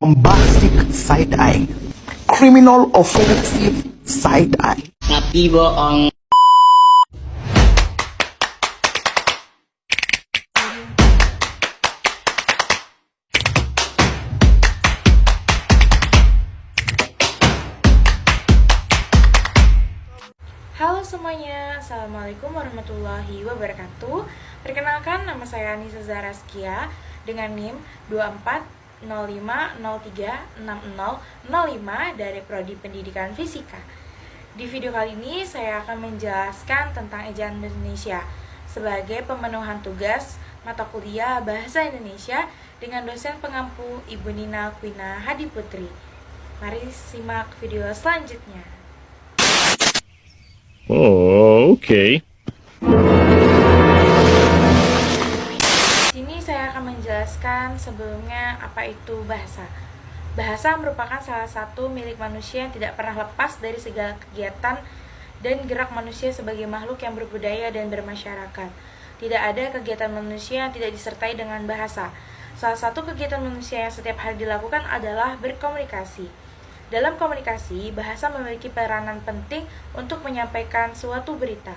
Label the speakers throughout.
Speaker 1: bombastic side-eye, criminal offensive side-eye.
Speaker 2: Tapi bohong.
Speaker 3: Halo semuanya, Assalamualaikum warahmatullahi wabarakatuh. Perkenalkan, nama saya Anissa Zaraskia dengan NIM 2405036005 dari Prodi Pendidikan Fisika. Di video kali ini saya akan menjelaskan tentang ejaan bahasa Indonesia sebagai pemenuhan tugas mata kuliah Bahasa Indonesia dengan dosen pengampu Ibu Nina Kwina Hadiputri. Mari simak video selanjutnya.
Speaker 4: Oh, okay.
Speaker 3: Di sini saya akan menjelaskan sebelumnya apa itu bahasa. Bahasa merupakan salah satu milik manusia yang tidak pernah lepas dari segala kegiatan dan gerak manusia sebagai makhluk yang berbudaya dan bermasyarakat. Tidak ada kegiatan manusia yang tidak disertai dengan bahasa. Salah satu kegiatan manusia yang setiap hari dilakukan adalah berkomunikasi. Dalam komunikasi, bahasa memiliki peranan penting untuk menyampaikan suatu berita.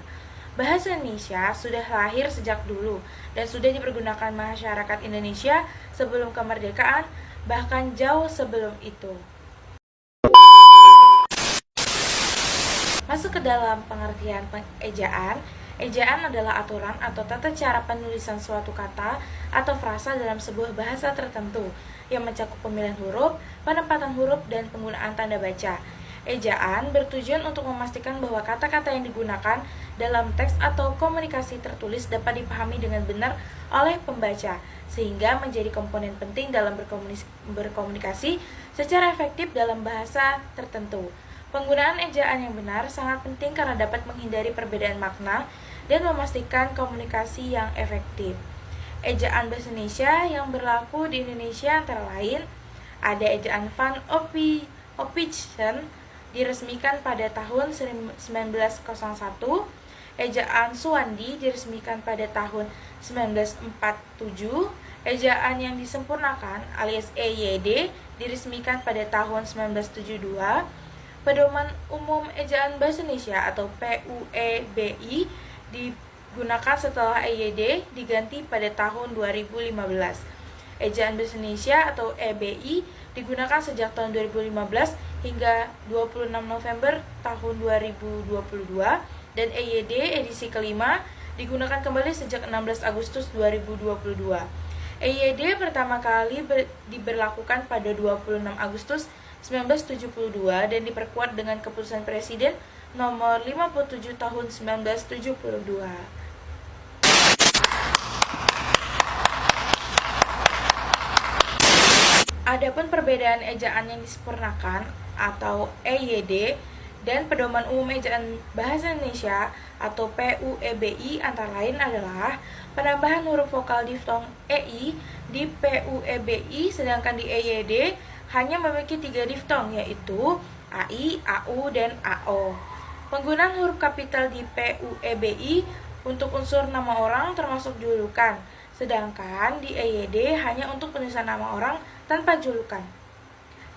Speaker 3: Bahasa Indonesia sudah lahir sejak dulu dan sudah dipergunakan masyarakat Indonesia sebelum kemerdekaan, bahkan jauh sebelum itu. Masuk ke dalam pengertian ejaan. Ejaan adalah aturan atau tata cara penulisan suatu kata atau frasa dalam sebuah bahasa tertentu yang mencakup pemilihan huruf, penempatan huruf, dan penggunaan tanda baca. Ejaan bertujuan untuk memastikan bahwa kata-kata yang digunakan dalam teks atau komunikasi tertulis dapat dipahami dengan benar oleh pembaca, sehingga menjadi komponen penting dalam berkomunikasi secara efektif dalam bahasa tertentu. Penggunaan ejaan yang benar sangat penting karena dapat menghindari perbedaan makna dan memastikan komunikasi yang efektif. Ejaan bahasa Indonesia yang berlaku di Indonesia antara lain ada ejaan Van Oppijen diresmikan pada tahun 1901, ejaan Suwandi diresmikan pada tahun 1947, ejaan yang disempurnakan alias EYD diresmikan pada tahun 1972, Pedoman Umum Ejaan Bahasa Indonesia atau PUEBI digunakan setelah EYD diganti pada tahun 2015. Ejaan Bahasa Indonesia atau EBI digunakan sejak tahun 2015 hingga 26 November tahun 2022 dan EYD edisi kelima digunakan kembali sejak 16 Agustus 2022. EYD pertama kali diberlakukan pada 26 Agustus 1972 dan diperkuat dengan keputusan Presiden nomor 57 tahun 1972. Adapun perbedaan ejaan yang disempurnakan atau EYD dan Pedoman Umum Ejaan Bahasa Indonesia atau PUEBI antara lain adalah penambahan huruf vokal diftong EI di PUEBI sedangkan di EYD hanya memiliki 3 diftong yaitu AI, AU, dan AO. Penggunaan huruf kapital di PUEBI untuk unsur nama orang termasuk julukan, sedangkan di EYD hanya untuk penulisan nama orang tanpa julukan.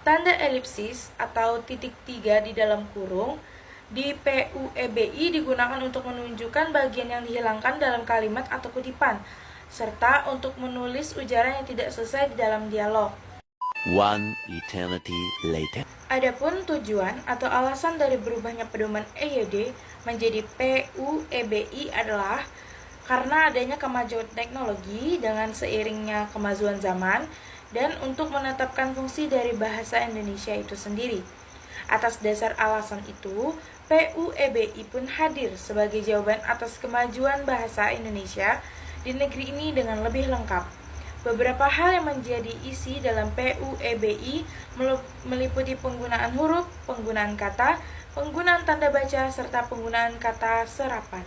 Speaker 3: Tanda elipsis atau titik 3 di dalam kurung di PUEBI digunakan untuk menunjukkan bagian yang dihilangkan dalam kalimat atau kutipan, serta untuk menulis ujaran yang tidak selesai di dalam dialog.
Speaker 5: One eternity later.
Speaker 3: Adapun tujuan atau alasan dari berubahnya pedoman EYD menjadi PUEBI adalah karena adanya kemajuan teknologi dengan seiringnya kemajuan zaman dan untuk menetapkan fungsi dari bahasa Indonesia itu sendiri. Atas dasar alasan itu, PUEBI pun hadir sebagai jawaban atas kemajuan bahasa Indonesia di negeri ini dengan lebih lengkap. Beberapa hal yang menjadi isi dalam PUEBI meliputi penggunaan huruf, penggunaan kata, penggunaan tanda baca, serta penggunaan kata serapan.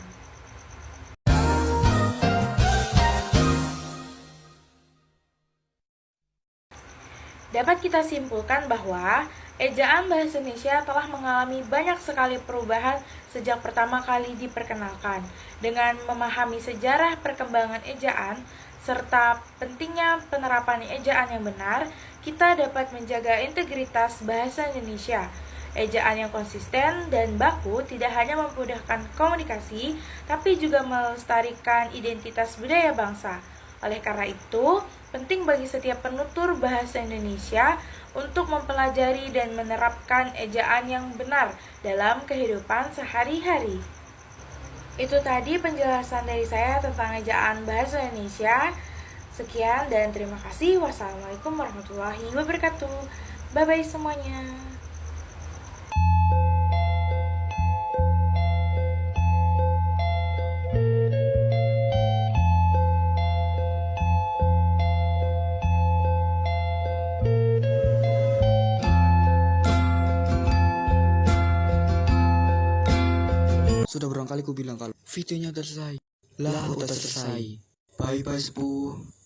Speaker 3: Dapat kita simpulkan bahwa ejaan bahasa Indonesia telah mengalami banyak sekali perubahan sejak pertama kali diperkenalkan. Dengan memahami sejarah perkembangan ejaan, serta pentingnya penerapan ejaan yang benar, kita dapat menjaga integritas bahasa Indonesia. Ejaan yang konsisten dan baku tidak hanya memudahkan komunikasi, tapi juga melestarikan identitas budaya bangsa. Oleh karena itu, penting bagi setiap penutur bahasa Indonesia untuk mempelajari dan menerapkan ejaan yang benar dalam kehidupan sehari-hari. Itu tadi penjelasan dari saya tentang ejaan bahasa Indonesia. Sekian dan terima kasih. Wassalamualaikum warahmatullahi wabarakatuh. Bye-bye semuanya.
Speaker 2: Sudah berapa kali ku bilang kalau videonya udah selesai. Lah udah selesai. Bye bye sepuh.